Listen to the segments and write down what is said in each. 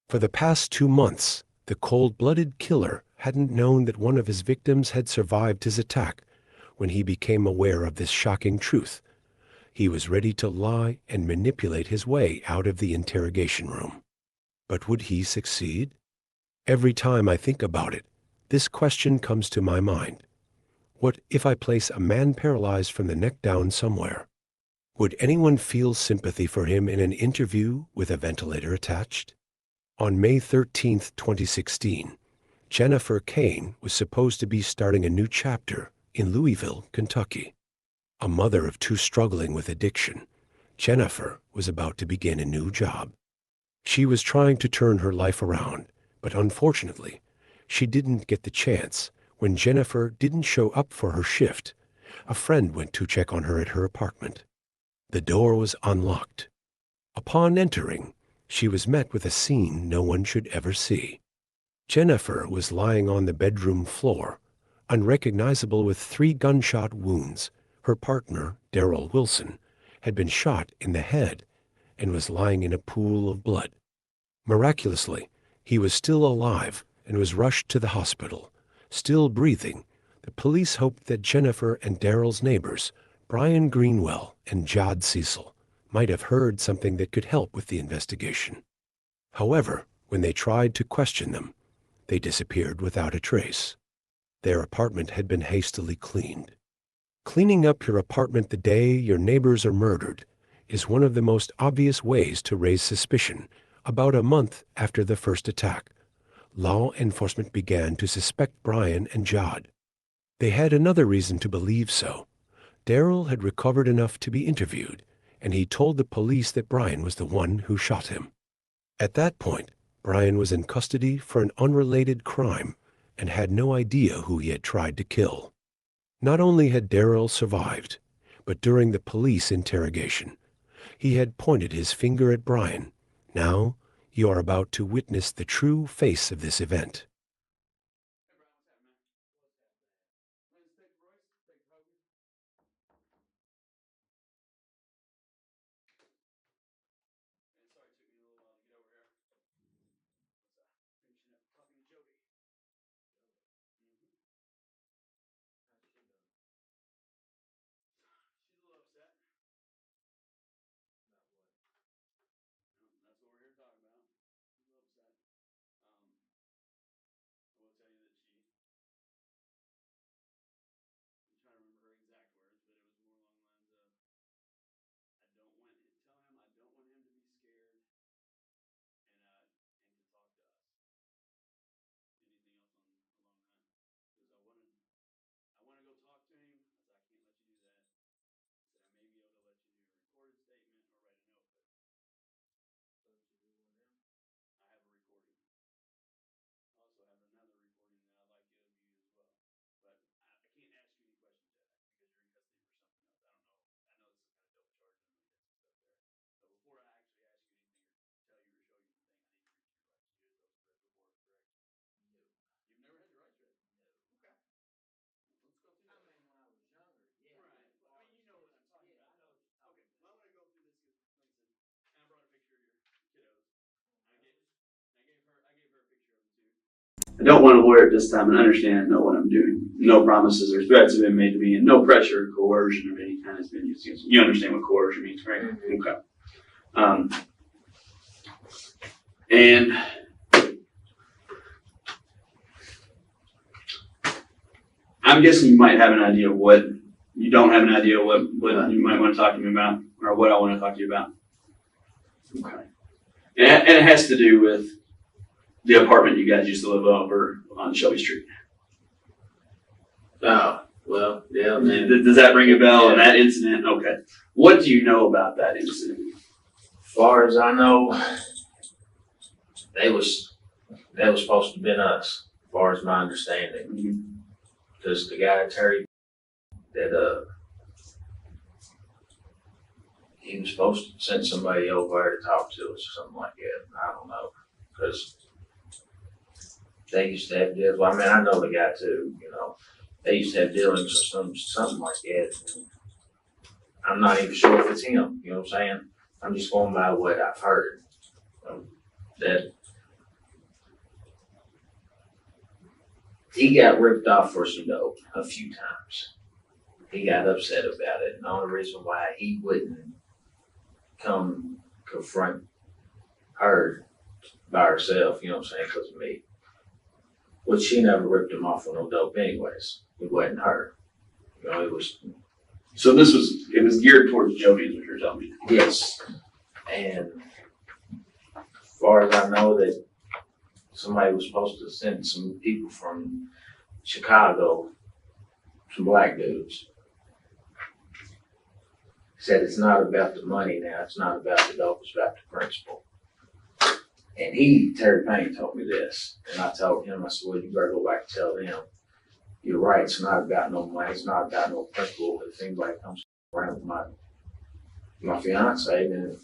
For the past 2 months, the cold-blooded killer hadn't known that one of his victims had survived his attack. When he became aware of this shocking truth, he was ready to lie and manipulate his way out of the interrogation room. But would he succeed? Every time I think about it, this question comes to my mind. What if I place a man paralyzed from the neck down somewhere? Would anyone feel sympathy for him in an interview with a ventilator attached? On May 13th, 2016, Jennifer Kane was supposed to be starting a new chapter in Louisville, Kentucky. A mother of 2 struggling with addiction, Jennifer was about to begin a new job. She was trying to turn her life around, but unfortunately, she didn't get the chance. When Jennifer didn't show up for her shift, a friend went to check on her at her apartment. The door was unlocked. Upon entering, she was met with a scene no one should ever see. Jennifer was lying on the bedroom floor, unrecognizable with 3 gunshot wounds. Her partner, Daryl Wilson, had been shot in the head and was lying in a pool of blood. Miraculously, he was still alive and was rushed to the hospital. Still breathing, the police hoped that Jennifer and Daryl's neighbors, Brian Greenwell and Jod Cecil, might have heard something that could help with the investigation. However, when they tried to question them, they disappeared without a trace. Their apartment had been hastily cleaned. Cleaning up your apartment the day your neighbors are murdered is one of the most obvious ways to raise suspicion. About a month after the first attack, law enforcement began to suspect Brian and Jod. They had another reason to believe so. Daryl had recovered enough to be interviewed, and he told the police that Brian was the one who shot him. At that point, Brian was in custody for an unrelated crime and had no idea who he had tried to kill. Not only had Daryl survived, but during the police interrogation, he had pointed his finger at Brian. Now, you are about to witness the true face of this event. I don't want to lawyer at this time and understand and know what I'm doing. No promises or threats have been made to me, and no pressure or coercion of any kind has been used against me. You understand what coercion means, right? Okay. And I'm guessing you might have an idea of what you don't have an idea of what you might want to talk to me about, or what I want to talk to you about. Okay. And it has to do with the apartment you guys used to live over on Shelby Street. Oh, well, yeah. I mean, Does that ring a bell? Yeah. And that incident? Okay. What do you know about that incident? As far as I know, they was supposed to have been us, as far as my understanding. Because the guy, Terry, that he was supposed to send somebody over there to talk to us or something like that. I don't know. Because they used to have deals. Well, I mean, I know the guy too, you know. They used to have dealings or something like that. And I'm not even sure if it's him, you know what I'm saying? I'm just going by what I've heard. That he got ripped off for some dope a few times. He got upset about it. And the only reason why he wouldn't come confront her by herself, you know what I'm saying, because of me. Which she never ripped him off for no dope anyways. It wasn't her. You know, it was. So it was geared towards Jody, is what you're telling me. Yes. And as far as I know, that somebody was supposed to send some people from Chicago, some black dudes. Said it's not about the money now, it's not about the dope, it's about the principle. And Terry Payne told me this, and I told him, I said, well, you better go back and tell them, you're right, it's not about no money, it's not about no principle. If anybody comes around with my fiance, then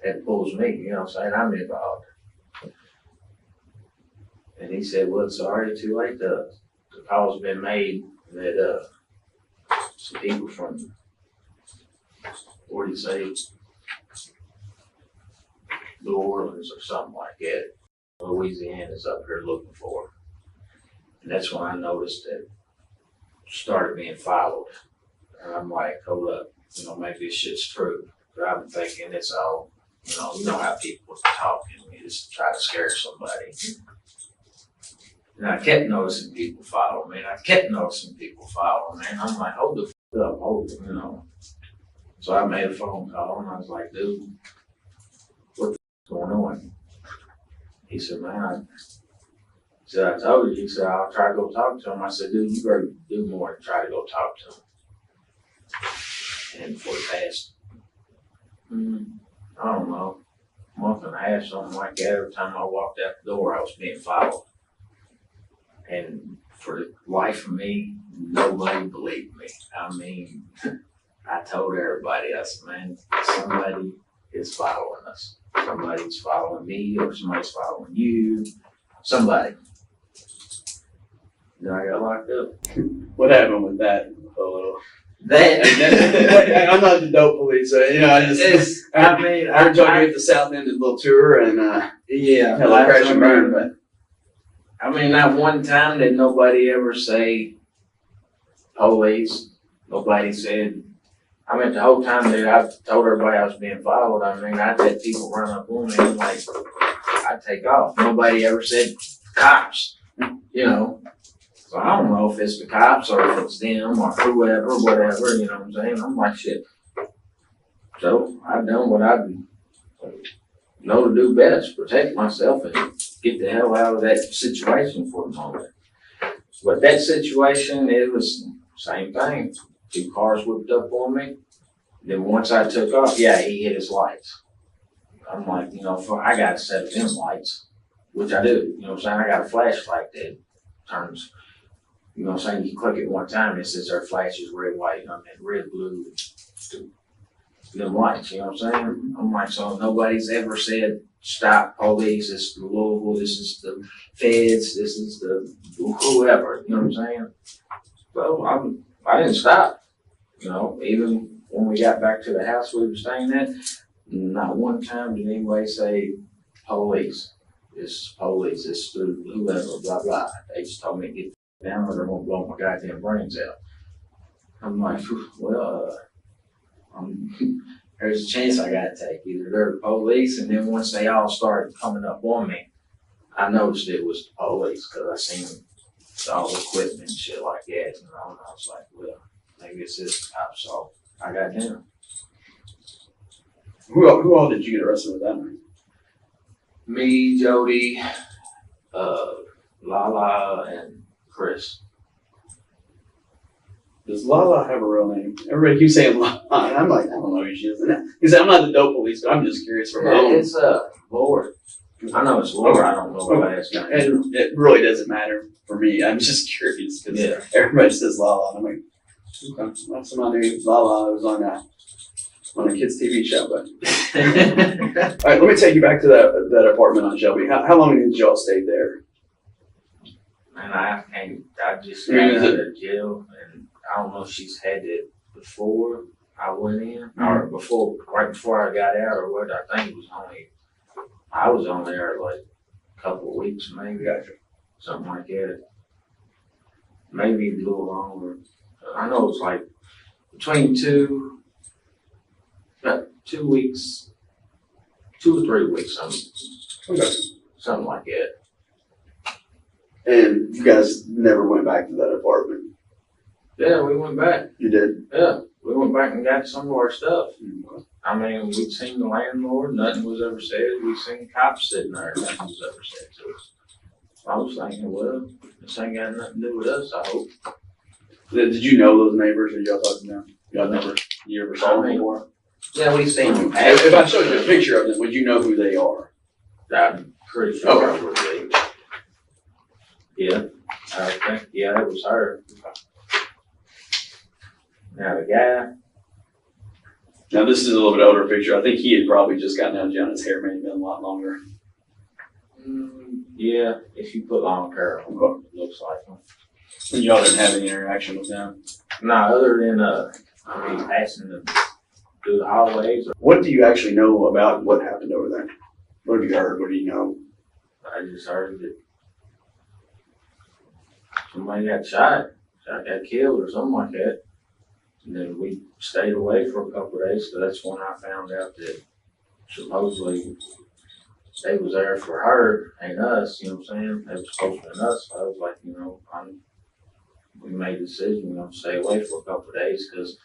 it pulls me, you know what I'm saying, I'm involved. And he said, well, it's already too late, the call's been made that some people from, what do you say, New Orleans or something like that, Louisiana's up here looking for her. And that's when I noticed that started being followed. And I'm like, hold up, you know, maybe this shit's true. But I've been thinking it's all, you know how people talk and just try to scare somebody. And I kept noticing people follow me, and I kept noticing people follow me. And I'm like, hold the f up, hold it, you know. So I made a phone call and I was like, dude, what the f going on? He said, man, I told you. He said, I'll try to go talk to him. I said, dude, you better do more than try to go talk to him. And for the past, I don't know, month and a half, something like that, every time I walked out the door, I was being followed. And for the life of me, nobody believed me. I mean, I told everybody, I said, man, somebody is following us. Somebody's following me, or somebody's following you. Somebody. Then I got locked up. What happened with that? That I'm not the dope police, so, you know, I heard y'all gave the South End a little tour and yeah, had a crash and burn, but I mean, not one time did nobody ever say police. Nobody said. I mean, the whole time that I told everybody I was being followed, I mean, I'd let people run up on me and like, I'd take off. Nobody ever said cops, you know. So I don't know if it's the cops or if it's them or whoever, whatever, you know what I'm saying? I'm like, shit. So I've done what I know to do best, protect myself and get the hell out of that situation for a moment. But that situation, it was the same thing. 2 cars whipped up on me. Then once I took off, yeah, he hit his lights. I'm like, you know, I got a set of them lights, which I do. You know what I'm saying? I got a flashlight that turns, you know what I'm saying? You click it one time, it says our flashes red, white, I mean, red, blue, them lights, you know what I'm saying? I'm like, so nobody's ever said, stop, police, this is the Louisville, this is the feds, this is the whoever, you know what I'm saying? So I didn't stop. You know, even when we got back to the house we were staying at, not one time did anybody say police. It's police, it's whoever, blah, blah. They just told me to get down or they're going to blow my goddamn brains out. I'm like, well, there's a chance I got to take. Either they're the police, and then once they all started coming up on me, I noticed it was the police because I seen all the equipment and shit like that, you know, and I was like, well, maybe it's this cop, so I got down. Who all did you get arrested with that night? Me, Jody, Lala, and Chris. Does Lala have a real name? Everybody keeps saying Lala, and I'm like, I don't know who she is. He said, I'm not the dope police, but I'm just curious for my own. It's Lord. I know it's Lord, I don't know what last name. And it really doesn't matter for me. I'm just curious because everybody says Lala, and I'm like, okay, well, somebody named Lala was on a kids' TV show. But all right, let me take you back to that apartment on Shelby. How long did y'all stay there? And I just got out of jail, and I don't know if she's had it before I went in, or right before I got out, or what. I think it was I was on there like a couple of weeks, maybe, something like that. maybe a little longer. I know it's like between about 2 weeks, 2 or 3 weeks, something like that. And you guys never went back to that apartment? Yeah, we went back. You did? Yeah, we went back and got some of our stuff. I mean, we'd seen the landlord, nothing was ever said. We'd seen cops sitting there, nothing was ever said to us. I was thinking, well, this ain't got nothing to do with us, I hope. Did you know those neighbors, or y'all talked to them? You ever saw them before? Yeah, we seen them. If I showed you a picture of them, would you know who they are? I'm pretty sure I would be. Yeah, I think, yeah, it was her. Now the guy. Now this is a little bit older picture. I think he had probably just gotten out of jail. His hair may have been a lot longer. Yeah, if you put long hair on, it looks like him. And y'all didn't have any interaction with them? No, other than, passing them through the hallways. What do you actually know about what happened over there? What have you heard? What do you know? I just heard that somebody got shot, got killed or something like that. And then we stayed away for a couple of days, so that's when I found out that supposedly they was there for her and us, you know what I'm saying? They was supposed to be us, so I was like, we made the decision, stay away for a couple of days, because,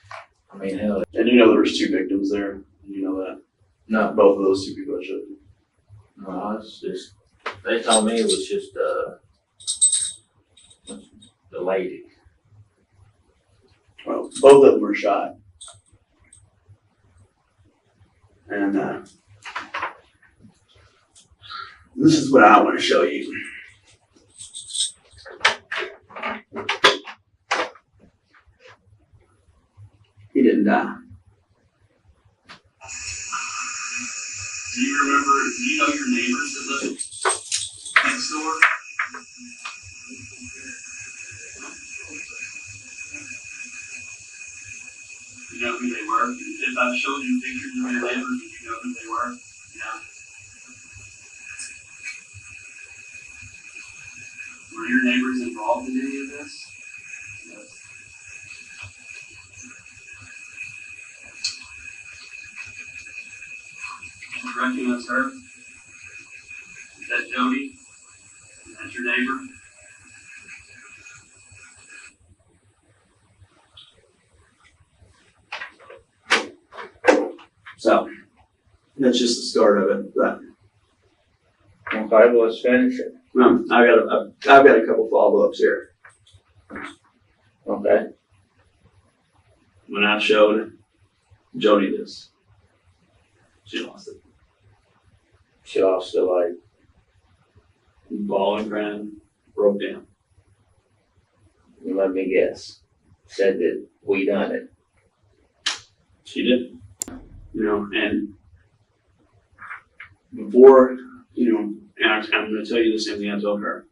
I mean, hell. And you know there was 2 victims there? You know that? No. Both of those 2 people are shot. No, it's just, they told me it was just, the lady. Well, both of them were shot. And this is what I want to show you. He didn't die. Do you know your neighbors that live next door? You know who they were? If I showed you pictures of your neighbors, would you know who they were? Yeah. Were your neighbors involved in any of this? Yes. Do you recognize her? Is that Jody? Is that your neighbor? So, that's just the start of it. But, Okay, well, let's finish it. I've got a couple follow-ups here. Okay. When I showed Jody this, she lost it. She lost the light. Ball and ground, broke down. Let me guess. Said that we done it. She did. And before, and I'm going to tell you the same thing I told her.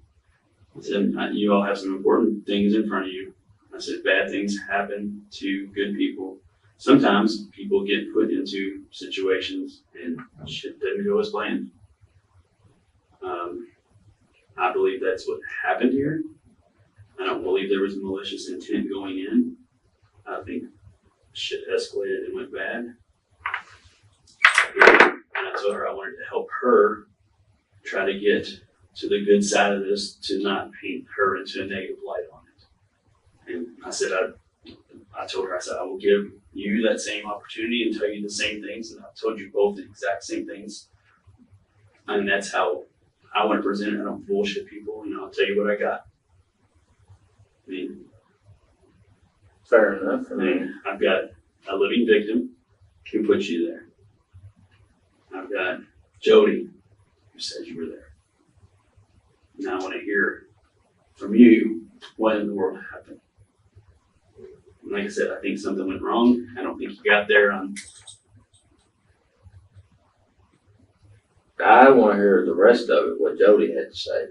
I said, you all have some important things in front of you. I said, bad things happen to good people. Sometimes people get put into situations and shit doesn't go as planned. I believe that's what happened here. I don't believe there was malicious intent going in. I think shit escalated and went bad. And I told her I wanted to help her try to get to the good side of this, to not paint her into a negative light on it. And I said, I told her, I said, I will give you that same opportunity and tell you the same things. And I've told you both the exact same things. And that's how I want to present it. I don't bullshit people. I'll tell you what I got. I mean, Fair enough. I've got a living victim who put you there. I've got Jody who says you were there. Now I want to hear from you what in the world happened. And like I said, I think something went wrong. I don't think you got there on. I want to hear the rest of it, what Jody had to say.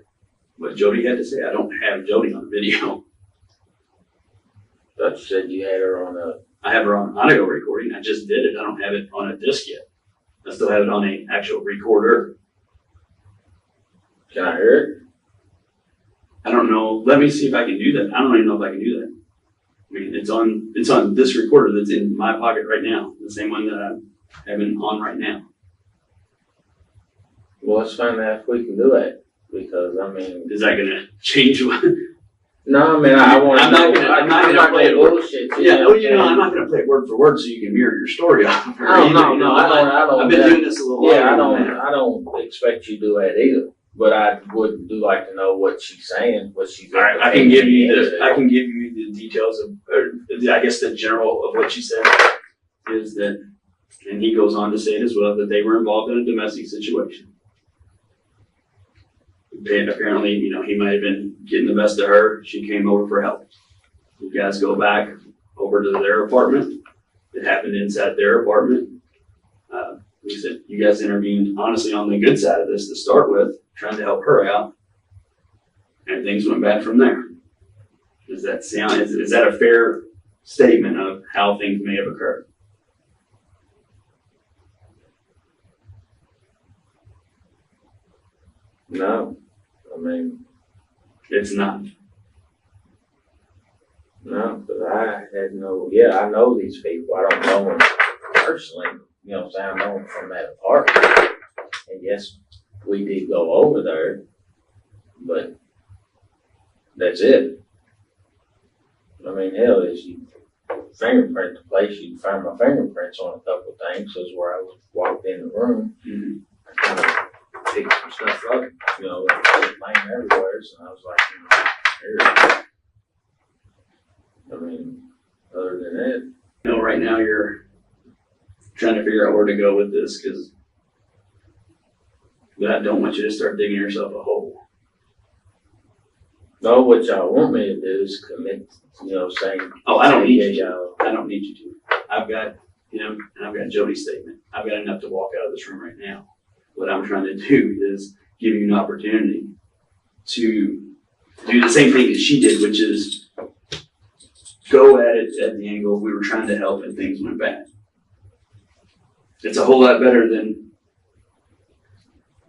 What Jody had to say. I don't have Jody on video. But you said you had her on a. I have her on audio recording. I just did it. I don't have it on a disc yet. I still have it on an actual recorder. Can I hear it? I don't know. Let me see if I can do that. I don't even know if I can do that. I mean, it's on this recorder that's in my pocket right now, the same one that I'm having on right now. Well, let's find out if we can do it, because, I mean. Is that gonna change what? No, I mean, I want to I'm not gonna play it bullshit. Yeah, I'm not gonna play it word for word so you can mirror your story off of her. No, either, no, I don't. I've been doing this a little Yeah, longer than that. I don't expect you to do that either. But I would do like to know what she's saying, what she's. All right, I can give you the details of, or I guess the general of what she said is that, and he goes on to say it as well, that they were involved in a domestic situation. And apparently, you know, he might have been getting the best of her. She came over for help. You guys go back over to their apartment. It happened inside their apartment. He said, you guys intervened honestly on the good side of this to start with, trying to help her out. And things went bad from there. Does that sound, is that a fair statement of how things may have occurred? No, I mean. It's not. No, because I had no, I know these people. I don't know them personally. You know what I'm saying? I know them from that apartment. And yes, we did go over there, but that's it. I mean, hell, is you fingerprint the place, you can find my fingerprints on a couple of things. That's where I walked in the room. Mm-hmm. I kind of picked some stuff up, you know, it was laying everywhere. So I was like, here. I mean, other than that. You know, right now you're trying to figure out where to go with this because I don't want you to start digging yourself a hole. No, what y'all want me to do is commit, you know, saying. Oh, I don't need you to. I don't need you to. I've got him and I've got Jody's statement. I've got enough to walk out of this room right now. What I'm trying to do is give you an opportunity to do the same thing that she did, which is go at it at the angle we were trying to help and things went bad. It's a whole lot better than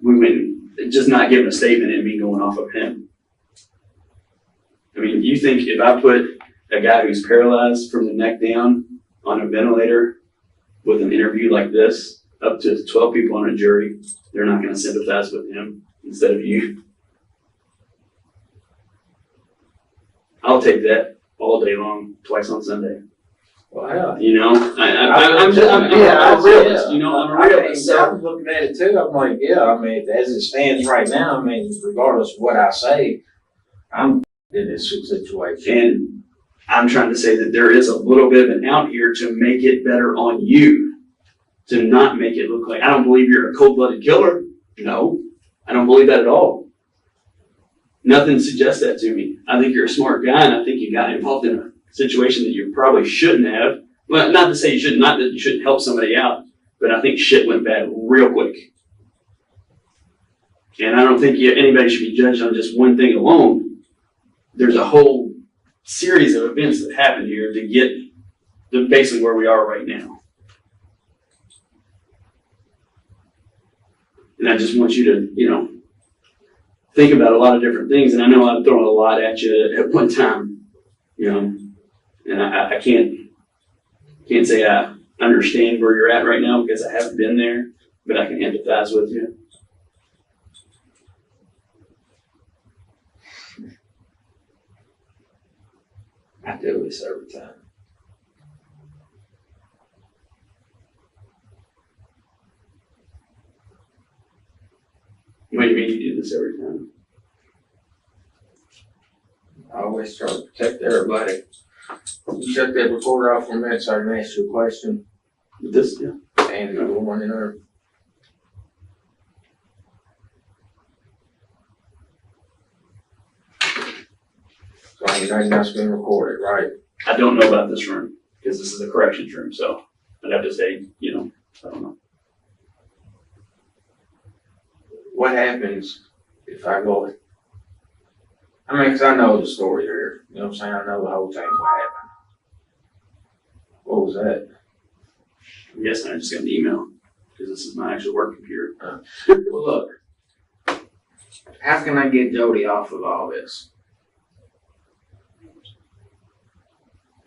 we went just not giving a statement and me going off of him. I mean, you think if I put a guy who's paralyzed from the neck down on a ventilator with an interview like this, up to 12 people on a jury, they're not going to sympathize with him instead of you? I'll take that all day long, twice on Sunday. Wow. You know, I'm a realist. You know, I'm a realist. I was looking at it too. I'm like, yeah, I mean, as it stands right now, I mean, regardless of what I say, I'm in this situation. And I'm trying to say that there is a little bit of an out here to make it better on you, to not make it look like, I don't believe you're a cold-blooded killer. No, I don't believe that at all. Nothing suggests that to me. I think you're a smart guy, and I think you got involved in a situation that you probably shouldn't have. Well, not to say you shouldn't, not that you shouldn't help somebody out, but I think shit went bad real quick. And I don't think anybody should be judged on just one thing alone. There's a whole series of events that happened here to get to basically where we are right now. And I just want you to, you know, think about a lot of different things. And I know I've thrown a lot at you at one time, you know, and I can't say I understand where you're at right now because I haven't been there, but I can empathize with you. I do this every time. What do you mean you do this every time? I always try to protect everybody. You shut that recorder off for a minute so I can ask you a question. With this, yeah. And the one in there. So I mean, that's being recorded, right? I don't know about this room because this is a corrections room, so I'd have to say, you know, I don't know. What happens if I go? I mean, because I know the story here. You know what I'm saying? I know the whole thing. What happened? What was that? I'm guessing I just got an email because this is my actual work computer. Well, look. How can I get Jody off of all this?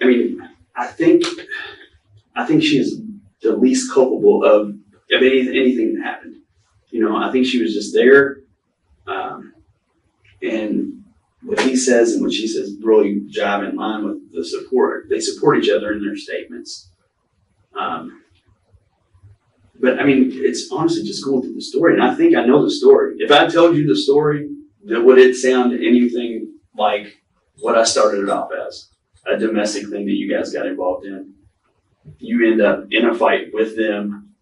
I mean, I think she is the least culpable of anything that happened. You know, I think she was just there, and what he says and what she says really jive in line with the support. They support each other in their statements. But I mean, it's honestly just going through the story, and I think I know the story. If I told you the story, would it sound anything like what I started it off as? A domestic thing that you guys got involved in. You end up in a fight with them,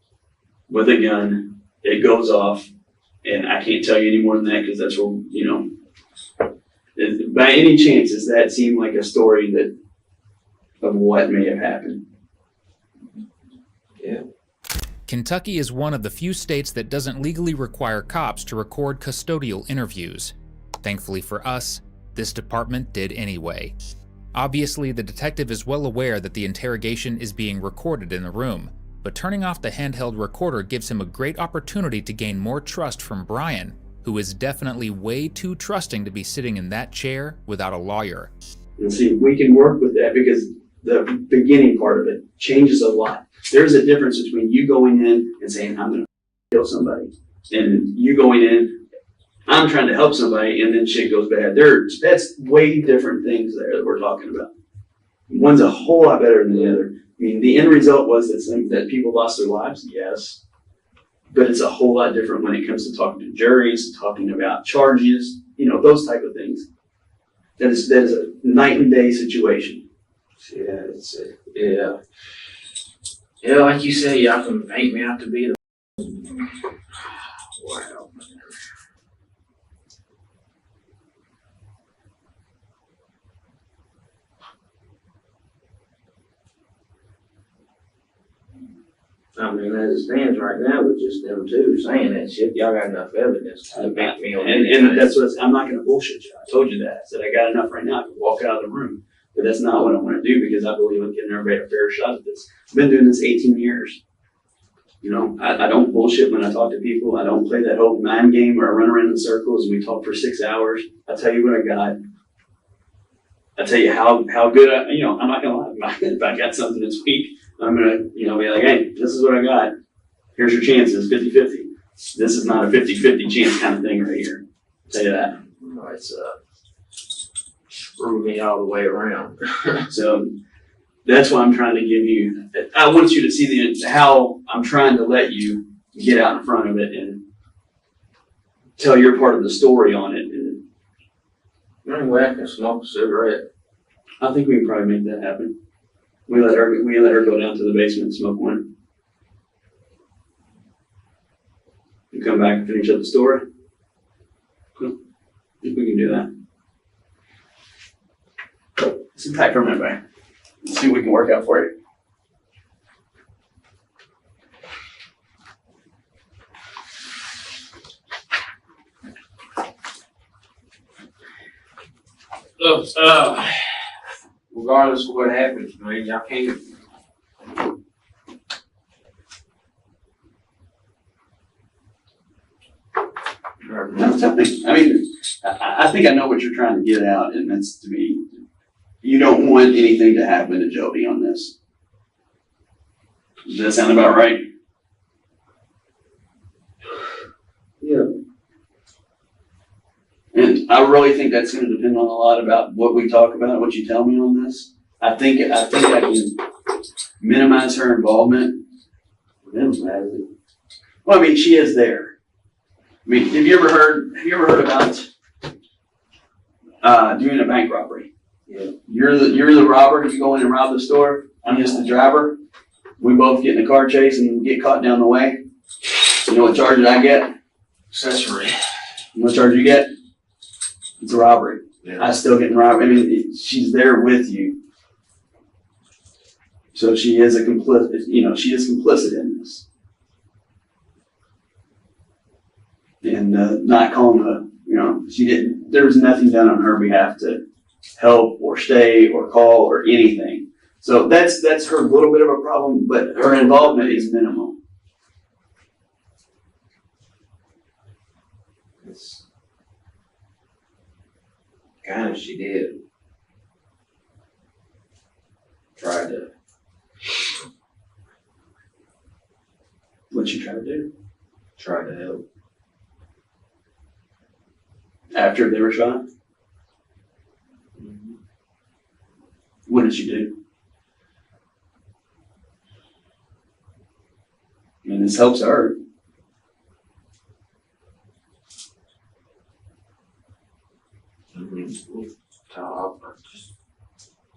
with a gun. It goes off, and I can't tell you any more than that because that's where, you know, by any chance, does that seem like a story of what may have happened? Yeah. Kentucky is one of the few states that doesn't legally require cops to record custodial interviews. Thankfully for us, this department did anyway. Obviously, the detective is well aware that the interrogation is being recorded in the room, but turning off the handheld recorder gives him a great opportunity to gain more trust from Brian, who is definitely way too trusting to be sitting in that chair without a lawyer. And see, we can work with that because the beginning part of it changes a lot. There's a difference between you going in and saying, I'm going to kill somebody, and you going in, I'm trying to help somebody, and then shit goes bad. That's way different things there that we're talking about. One's a whole lot better than the other. I mean, the end result was that people lost their lives, yes, but it's a whole lot different when it comes to talking to juries, talking about charges, you know, those type of things. That is a night and day situation. Yeah, yeah, like you say, y'all can paint me out to be the wow. I mean, as it stands right now, with just them two saying that shit, y'all got enough evidence to back me on anything. And that's what I'm not going to bullshit you. I told you that. I said I got enough right now to walk out of the room. But that's not what I want to do because I believe in giving everybody a fair shot at this. I've been doing this 18 years. You know, I don't bullshit when I talk to people. I don't play that whole mind game where I run around in circles and we talk for 6 hours. I tell you what I got. I tell you how good I'm not going to lie. If I got something this week, I'm going to, be like, hey, this is what I got. Here's your chances, 50-50. This is not a 50-50 chance kind of thing right here. I'll tell you that. Oh, it's screw me all the way around. So that's why I'm trying to give you, I want you to see how I'm trying to let you get out in front of it and tell your part of the story on it. And Anyway, I can smoke a cigarette. I think we can probably make that happen. We let her go down to the basement and smoke one. You come back and finish up the story. Cool. I think we can do that. Sit tight for a minute, buddy. Let's see what we can work out for you. Look, regardless of what happens, man, y'all can't. No, tell me. I mean, I think I know what you're trying to get out, and that's to me, you don't want anything to happen to Jody on this. Does that sound about right? Yeah. And I really think that's going to depend on a lot about what we talk about, what you tell me on this. I think I can minimize her involvement. Well, I mean, she is there. I mean, have you ever heard about doing a bank robbery? Yeah. You're the robber. You go in and rob the store. I'm just the driver. We both get in a car chase and get caught down the way. You know what charge I get? Accessory. You know what charge you get? It's a robbery. Yeah. I still get robbed. I mean, she's there with you. So she is she is complicit in this. And not calling her, she didn't, there was nothing done on her behalf to help or stay or call or anything. So that's her little bit of a problem, but her involvement is minimal. It's kind of she did. ever do? Try to help. After they were shot? What did you do? I mean, this helps her.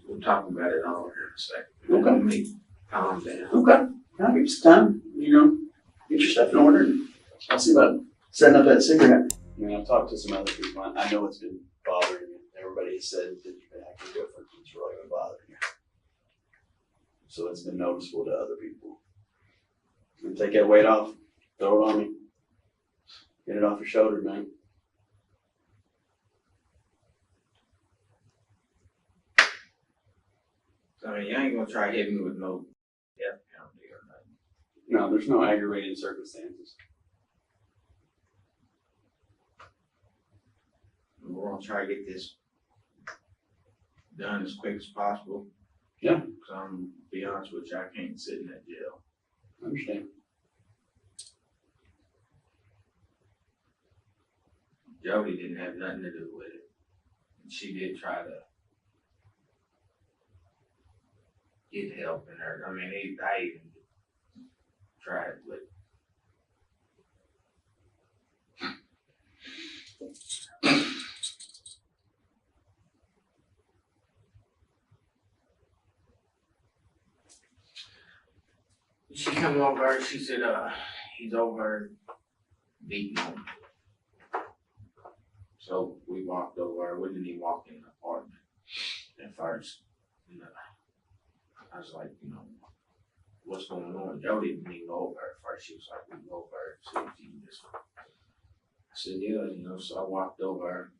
We'll talk about it all here in a second. Okay. Let me calm down. Okay. I'll give you some time. You know, get your stuff in order. I'll see about setting up that cigarette. I mean, I've talked to some other people. I know it's been bothering you. Everybody has said that you've been acting different. It's really been bothering you. So it's been noticeable to other people. And take that weight off. Throw it on me. Get it off your shoulder, man. I mean, you ain't gonna try to hit me with no death penalty or nothing. No, there's no aggravating circumstances. We're gonna try to get this done as quick as possible. Yeah. Cause I'm, be honest with you, I can't sit in that jail. I understand. Jody didn't have nothing to do with it. And she did try to get help in her. I mean, I even tried, but she come over, she said, he's over beating him. So we walked over, we didn't even walk in the apartment at first. And, I was like, you know, what's going on? Jody didn't even go over at first. She was like, we can go over and see if you can just. I said, yeah, you know, so I walked over.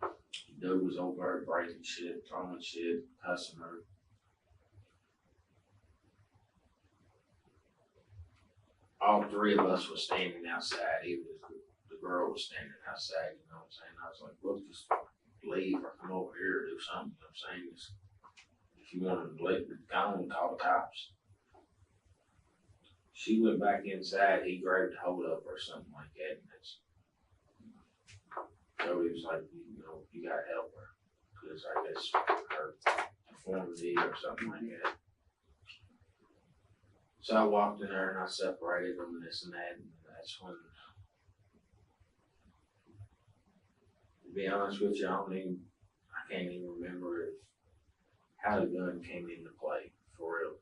The dude was over breaking shit, throwing shit, cussing her. All three of us were standing outside. The girl was standing outside, you know what I'm saying? I was like, look, just leave or come over here or do something, you know what I'm saying? Just, if you want to leave, go on and call the cops. She went back inside, he grabbed hold of her or something like that, and that's, Jody was like, you know, you gotta help her, because I guess her deformity or something like that. So I walked in there and I separated them and this and that, and that's when, to be honest with you, I can't even remember how the gun came into play, for real.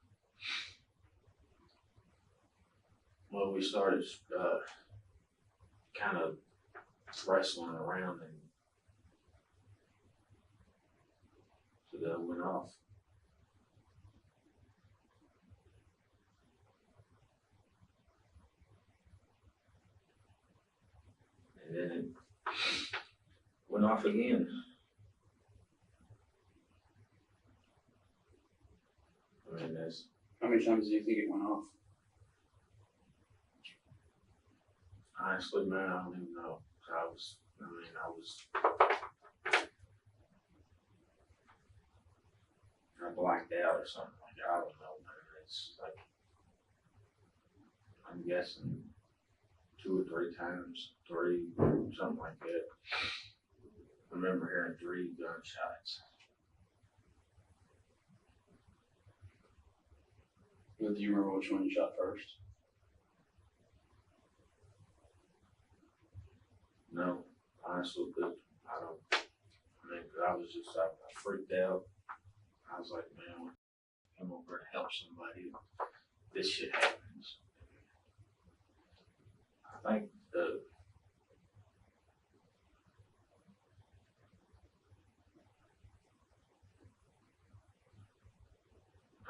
Well, we started kind of wrestling around and the gun went off. And then it went off again. I mean, that's, How many times do you think it went off? honestly, man, I don't even know. I blacked out or something like that. I don't know, man. It's like, I'm guessing 2 or 3 times, something like that. I remember hearing 3 gunshots. Do you remember which one you shot first? No, honestly, good. I mean, 'cause I was just, I freaked out. I was like, man, I'm over to help somebody. This shit happens. I think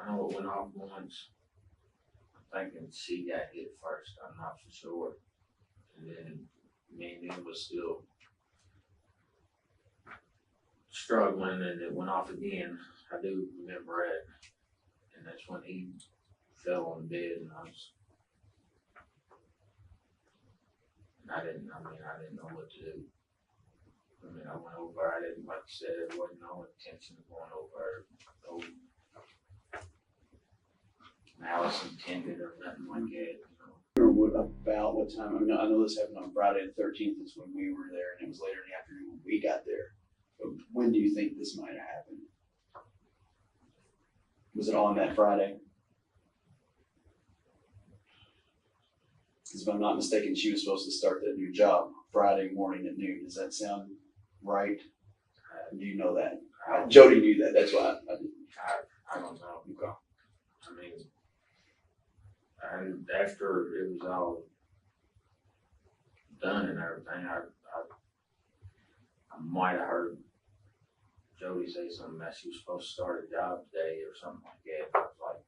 I know it went off once. I'm thinking she got hit first. I'm not for sure. And then me and him was still struggling, and it went off again. I do remember it. And that's when he fell on the bed, and I didn't know what to do. I mean, I went over, I didn't, like you said, there wasn't no intention of going over, no malice intended or nothing like that, you know. Or what about what time? I mean, I know this happened on Friday the 13th is when we were there, and it was later in the afternoon when we got there. But when do you think this might have happened? Was it on that Friday? Because if I'm not mistaken, she was supposed to start that new job Friday morning at noon. Does that sound right? Do you know that? Jody knew that. That's why I didn't. I don't know. Okay. I mean, and after it was all done and everything, I might have heard Jody say something that she was supposed to start a job today or something like that. I was like,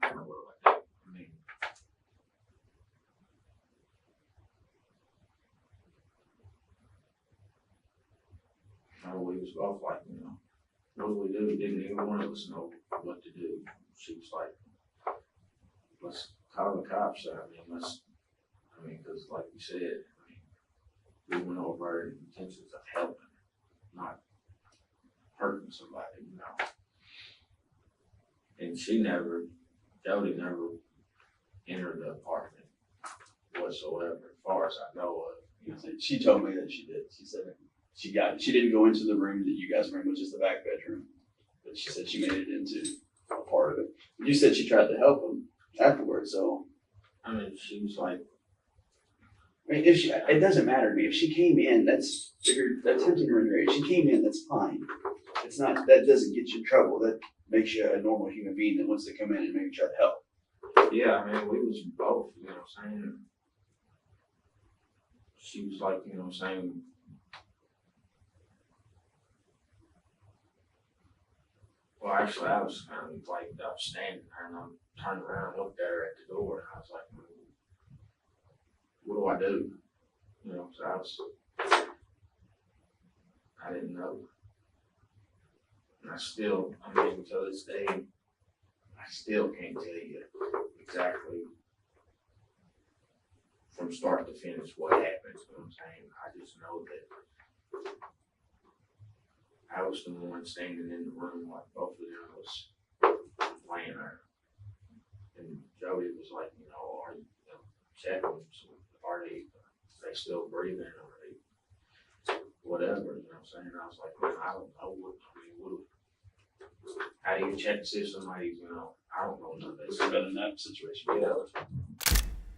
I don't know what I do. I mean, we was both like, what do we do? Didn't either one of us know what to do. She was like, let's call the cops. Because like you said, we went over in intentions of helping, not hurting somebody, And Jody never entered the apartment whatsoever, as far as I know of. She told me that she did. She said she didn't go into the room that you guys were in, which is the back bedroom, but she said she made it into a part of it. You said she tried to help him afterwards, so. I mean, she was like. I mean, it doesn't matter to me. If she came in, that's attempting to run your age. She came in, that's fine. It's not, that doesn't get you in trouble. That makes you a normal human being that wants to come in and maybe try to help. Yeah, I mean, we was both, saying. She was like, saying. Well, actually, I was kind of like, I was standing there and I turned around and looked at her at the door and I was like, what do I do? So I didn't know. And to this day, I still can't tell you exactly from start to finish what happened. You know what I'm saying? I just know that I was the one standing in the room like both of them was laying there. And Jody was like, are you checking? Are they still breathing? Or whatever, you know what I'm saying? I was like, man, I don't know how do you check to see if somebody's, I don't know none of this. Been in that situation. Yeah.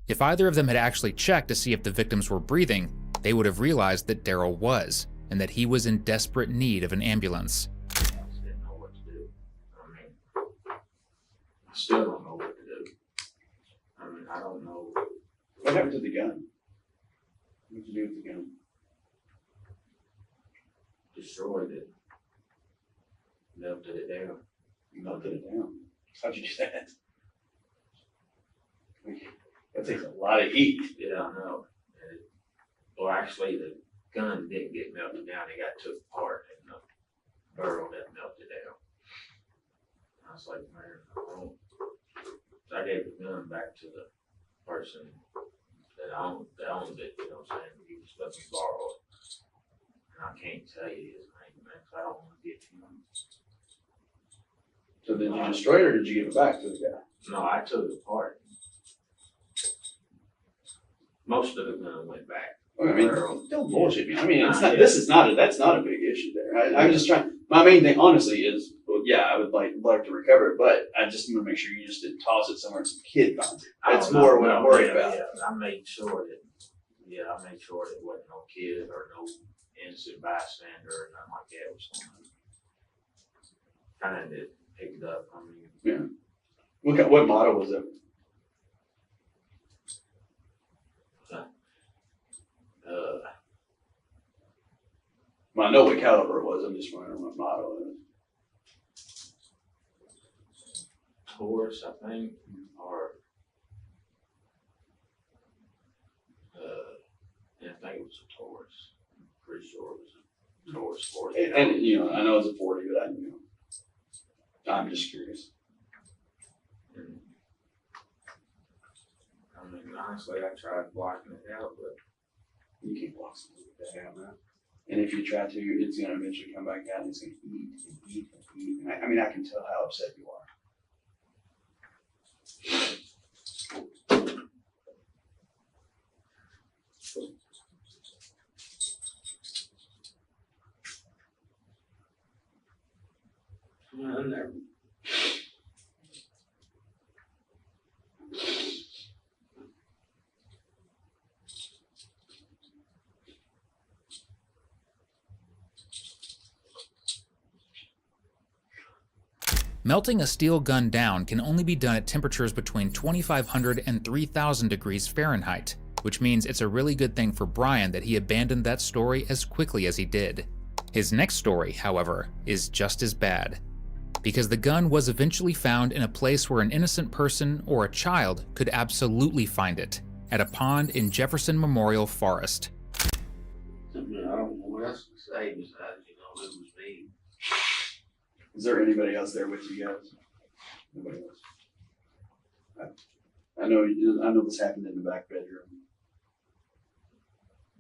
If either of them had actually checked to see if the victims were breathing, they would have realized that Daryl was, and that he was in desperate need of an ambulance. I just didn't know what to do. I still don't know what to do. I don't know. What happened to the gun? What did you do with the gun? Destroyed it. Melted it down. You melted it down. How'd you do that? That takes a lot of heat. Yeah, I know. Well, actually, the gun didn't get melted down. It got took apart and the barrel that melted down. I was like, man, So I gave the gun back to the person that owned it, you know what I'm saying? He was let me borrow it. And I can't tell you his name, man, because I don't want to get him. So did you destroy it or did you give it back to the guy? No, I took it apart. Most of the gun went back. I mean, don't bullshit me. I mean, it's not. That's not a big issue there. I'm just trying. My main thing, honestly, is yeah, I would like to recover it, but I just want to make sure you just didn't toss it somewhere and some kid finds it. That's more what I'm worried about. Yeah, I made sure that it wasn't no kid or no innocent bystander or nothing like that. It was trying to pick it up. Yeah. What model was it? Well, I know what caliber it was. I'm just wondering what model it is. Taurus, I think, or I think it was a Taurus. I'm pretty sure it was a Taurus 40. And I know it's a 40, but I'm just curious. And, honestly, I tried blocking it out, but you can't block something like that out, man. And if you try to, it's going to eventually come back out and it's going to eat and eat and eat. And I can tell how upset you are. I never. Melting a steel gun down can only be done at temperatures between 2,500 and 3,000 degrees Fahrenheit, which means it's a really good thing for Brian that he abandoned that story as quickly as he did. His next story, however, is just as bad, because the gun was eventually found in a place where an innocent person or a child could absolutely find it, at a pond in Jefferson Memorial Forest. I mean, I don't know what else to say besides, it was me. Is there anybody else there with you guys? Nobody else. I know this happened in the back bedroom.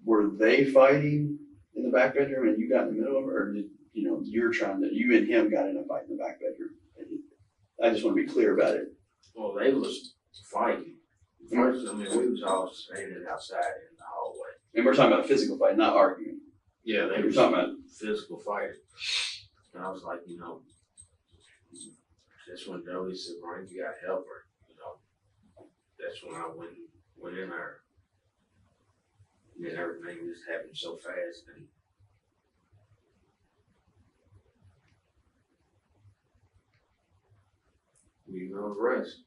Were they fighting in the back bedroom and you got in the middle of it, or did you and him got in a fight in the back bedroom? I just want to be clear about it. Well, they was fighting. First, I mean, we was all standing outside in the hallway. And we're talking about physical fight, not arguing. Yeah, they We're were talking about physical fighting. And I was like, that's when Jody said, Brian, you gotta help her, That's when I went in there. And then everything just happened so fast, and the rest.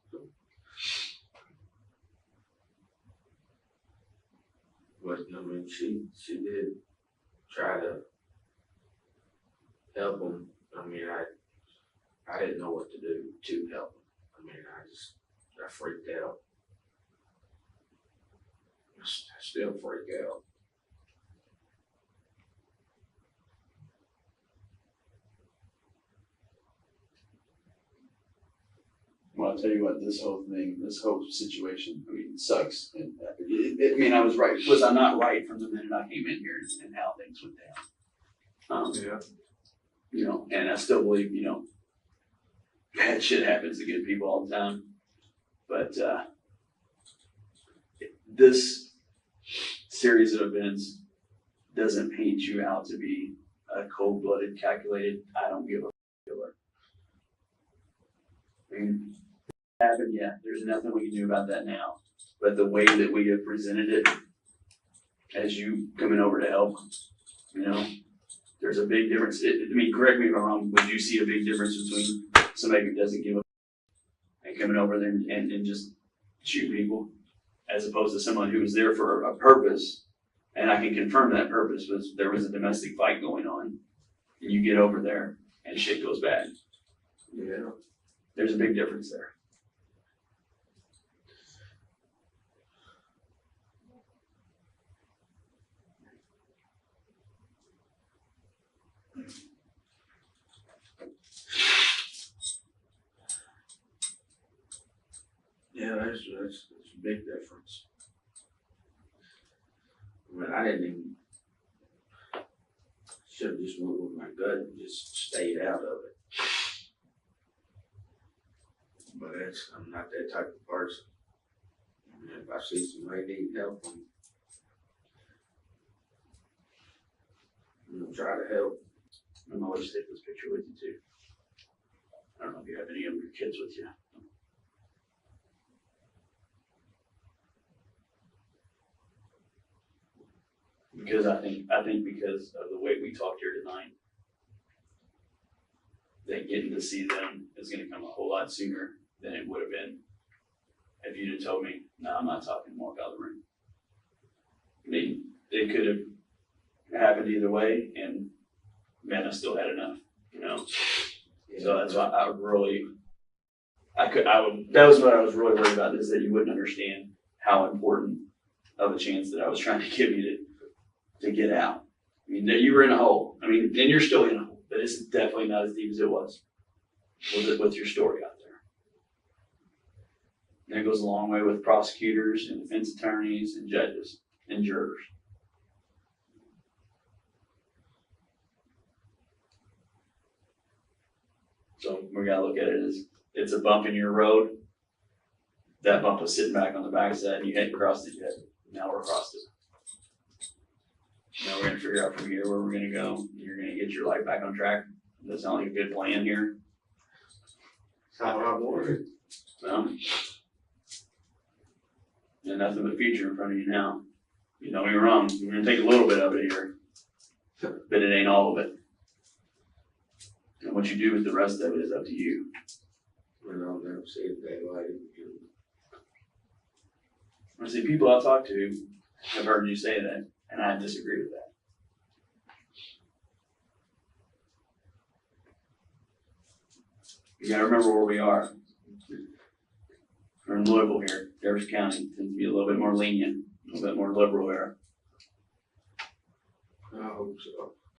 But I mean, she did try to help him. I mean, I didn't know what to do to help him. I mean, I freaked out. I still freak out. Well, I'll tell you what, this whole situation, sucks. And I was right. Was I not right from the minute I came in here and how things went down? Yeah. And I still believe, bad shit happens to good people all the time. But this series of events doesn't paint you out to be a cold-blooded, calculated, I don't give a killer. It happened, yeah. There's nothing we can do about that now. But the way that we have presented it, as you coming over to help, there's a big difference. Correct me if I'm wrong, would you see a big difference between somebody who doesn't give a and coming over there and just shoot people, as opposed to someone who was there for a purpose, and I can confirm that purpose was there was a domestic fight going on, and you get over there and shit goes bad. Yeah. There's a big difference there. Yeah, that's a big difference. I mean, I didn't even, should have just went with my gut and just stayed out of it. But I'm not that type of person. I mean, if I see somebody need help, I'm gonna try to help. I'm gonna always take this picture with you too. I don't know if you have any of your kids with you. Because I think because of the way we talked here tonight, that getting to see them is going to come a whole lot sooner than it would have been if you'd have told me, no, I'm not talking more about the room. It could have happened either way, and man, I still had enough, So that's why that was what I was really worried about, is that you wouldn't understand how important of a chance that I was trying to give you to get out. You were in a hole. And you're still in a hole, but it's definitely not as deep as it was with your story out there. And it goes a long way with prosecutors and defense attorneys and judges and jurors. So we gotta look at it as it's a bump in your road. That bump was sitting back on the backside, and you hadn't crossed it yet. Now we're across it. Now we're gonna figure out from here where we're gonna go. You're gonna get your life back on track. That sounds like a good plan here. That's how I wanted. Well, and nothing but future in front of you now. You don't get me wrong, you're gonna take a little bit of it here, but it ain't all of it. And what you do with the rest of it is up to you. And I'll never say it that way. I see people I've talked to have heard you say that, and I disagree with that. You gotta remember where we are. We're in Louisville here, Davis County, tends to be a little bit more lenient, a little bit more liberal here. I hope so.